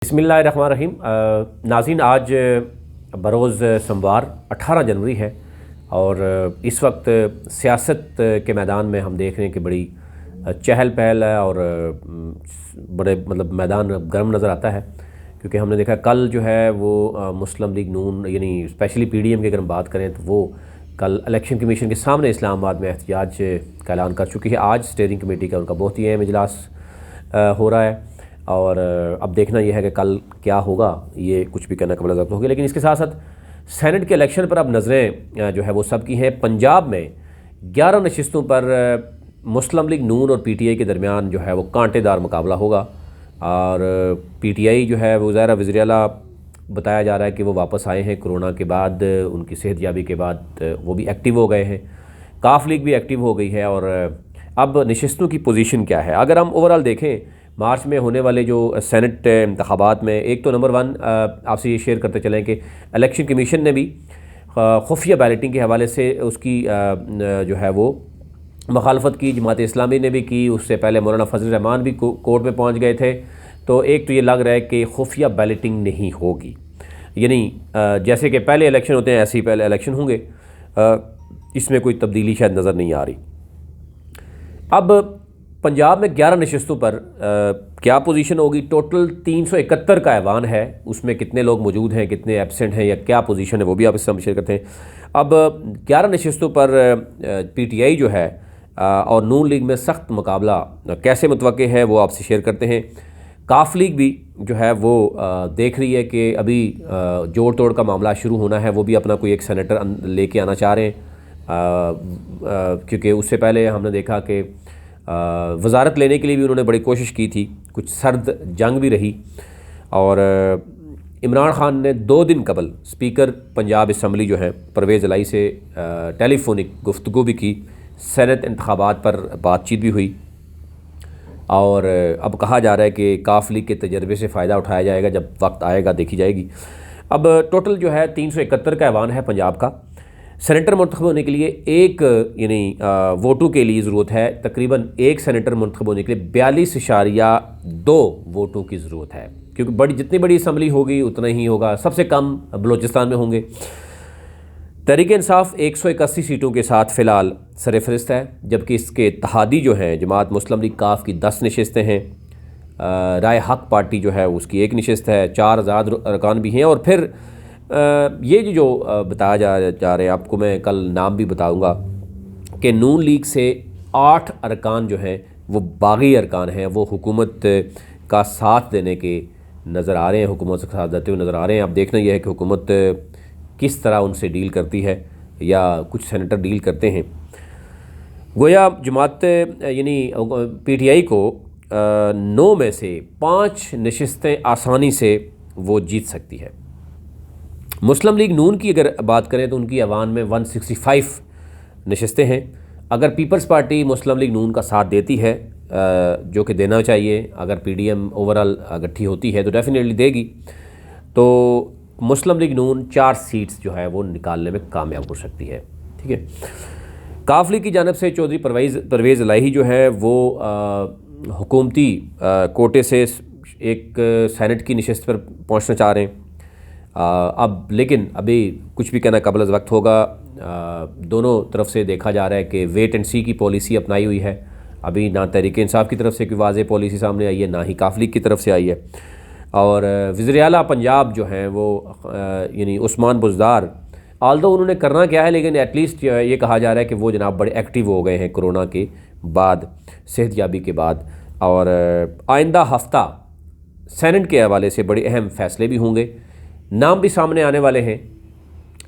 बिस्मिल्लाहिर्रहमानिर्रहीम। नाज़रीन, आज बरोज़ सोमवार 18 जनवरी है और इस वक्त सियासत के मैदान में हम देख रहे हैं कि बड़ी चहल पहल है और बड़े मैदान गर्म नज़र आता है, क्योंकि हमने देखा कल जो है वो मुस्लिम लीग नून यानी स्पेशली PDM की अगर हम बात करें तो वो कल इलेक्शन कमीशन के सामने इस्लामाबाद में एहतजाज का ऐलान कर चुकी है। आज स्टीयरिंग कमेटी का उनका बहुत ही अहम इजलास हो रहा है और अब देखना यह है कि कल क्या होगा, ये कुछ भी कहना कबल ज़ब्त होगी। लेकिन इसके साथ साथ सेनेट के इलेक्शन पर अब नज़रें जो है वो सबकी हैं। पंजाब में 11 नशिस्तों पर मुस्लिम लीग नून और PTI के दरमियान जो है वो कांटेदार मुकाबला होगा और PTI जो है वो ज़ाहिर वज़ीर आला बताया जा रहा है कि वो वापस आए हैं कोरोना के बाद, उनकी सेहतयाबी के बाद वो भी एक्टिव हो गए हैं। काफ लीग भी एक्टिव हो गई है और अब नशिस्तों की पोजीशन क्या है अगर हम ओवरऑल देखें मार्च में होने वाले जो सेनेट इंतखाबात में, एक तो नंबर 1 आपसे ये शेयर करते चलें कि इलेक्शन कमीशन ने भी खुफिया बैलेटिंग के हवाले से उसकी जो है वो मुखालफत की, जमात इस्लामी ने भी की, उससे पहले मौलाना फजल रहमान भी कोर्ट में पहुंच गए थे। तो एक तो ये लग रहा है कि खुफिया बैलेटिंग नहीं होगी, यानी जैसे कि पहले इलेक्शन होते हैं ऐसे ही पहले इलेक्शन होंगे, इसमें कोई तब्दीली शायद नज़र नहीं आ रही। अब पंजाब में 11 नशिस्तों पर क्या पोजीशन होगी? टोटल 371 का ऐवान है, उसमें कितने लोग मौजूद हैं, कितने एब्सेंट हैं या क्या पोजीशन है वो भी आप इससे हम शेयर करते हैं। अब 11 नशिस्तों पर PTI जो है और नून लीग में सख्त मुकाबला कैसे मुतवक्के है वो आपसे शेयर करते हैं। काफ लीग भी जो है वो देख रही है कि अभी जोड़ तोड़ का मामला शुरू होना है, वो भी अपना कोई एक सेनेटर लेके आना चाह रहे हैं, क्योंकि उससे पहले हमने देखा कि वज़ारत लेने के लिए भी उन्होंने बड़ी कोशिश की थी, कुछ सर्द जंग भी रही और इमरान खान ने 2 दिन कबल स्पीकर पंजाब असम्बली जो है परवेज़ इलाही से टेलीफोनिक गुफ्तगू भी की, सेनेट इंतखाबात पर बातचीत भी हुई और अब कहा जा रहा है कि काफ लीग के तजर्बे से फ़ायदा उठाया जाएगा, जब वक्त आएगा देखी जाएगी। अब टोटल जो है 371 का ऐवान है पंजाब का। सेनेटर मुंतखब होने के लिए एक यानी वोटों के लिए ज़रूरत है, तकरीबन एक सेनेटर मुंतखब होने के लिए 42.2 वोटों की ज़रूरत है, क्योंकि जितनी बड़ी असम्बली होगी उतना ही होगा। सबसे कम बलूचिस्तान में होंगे। तहरीक इंसाफ 181 सीटों के साथ फ़िलहाल सरफ़हरिस्त है, जबकि इसके इत्तेहादी जो हैं जमात मुस्लिम लीग काफ की 10 नशिस्तें हैं, राय हक पार्टी जो है उसकी 1 नशिस्त है, 4 आज़ाद अरकान भी हैं और फिर ये जो बताया जा रहे हैं, आपको मैं कल नाम भी बताऊंगा कि नून लीग से 8 अरकान जो हैं वो बागी अरकान हैं, वो हुकूमत का साथ देने के नज़र आ रहे हैं, हुकूमत का साथ देते हुए नज़र आ रहे हैं। अब देखना यह है कि हुकूमत किस तरह उनसे डील करती है या कुछ सेनेटर डील करते हैं। गोया जमात यानी PTI को 9 में से 5 नशिस्तें आसानी से वो जीत सकती है। मुस्लिम लीग नून की अगर बात करें तो उनकी ऐवान में 165 नशिस्तें हैं। अगर पीपल्स पार्टी मुस्लिम लीग नून का साथ देती है, जो कि देना चाहिए, अगर PDM ओवरऑल इकट्ठी होती है तो डेफिनेटली देगी, तो मुस्लिम लीग नून 4 सीट्स जो है वो निकालने में कामयाब हो सकती है। ठीक है। काफ लीग की जानब से चौधरी परवेज़ इलाही जो है वो हुकूमती कोटे से एक सेनेट की नशिस्त पर पहुँचना चाह रहे हैं। अब लेकिन अभी कुछ भी कहना कबल वक्त होगा। दोनों तरफ से देखा जा रहा है कि वेट एंड सी की पॉलिसी अपनाई हुई है। अभी ना तहरीक इंसाफ की तरफ से कोई वाज़ेह पॉलिसी सामने आई है, ना ही काफ लीग की तरफ से आई है। और वज़ीर आला पंजाब जो हैं वो यानी उस्मान बुज़दार, आल्दो उन्होंने करना क्या है, लेकिन एटलीस्ट ये कहा जा रहा है कि वो जनाब बड़े एक्टिव हो गए हैं कोरोना के बाद, सेहतयाबी के बाद, और आइंदा हफ्ता सेनेट के हवाले से बड़े अहम फ़ैसले भी होंगे, नाम भी सामने आने वाले हैं।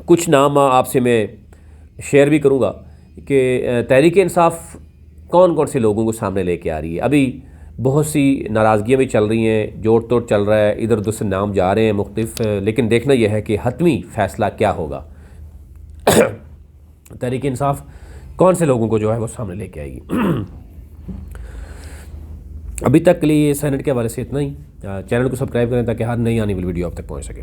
कुछ नाम आपसे मैं शेयर भी करूंगा कि तहरीक इंसाफ कौन कौन से लोगों को सामने लेके आ रही है। अभी बहुत सी नाराज़गियाँ भी चल रही हैं, जोड़ तोड़ चल रहा है, इधर उधर से नाम जा रहे हैं मुख्तलिफ, लेकिन देखना यह है कि हतमी फ़ैसला क्या होगा। तहरीक इंसाफ कौन से लोगों को जो है वो सामने लेके आएगी। अभी तक के लिए सेनेट के हवाले से इतना ही। चैनल को सब्सक्राइब करें ताकि हर नई आने वाली वीडियो आप तक पहुँच सके।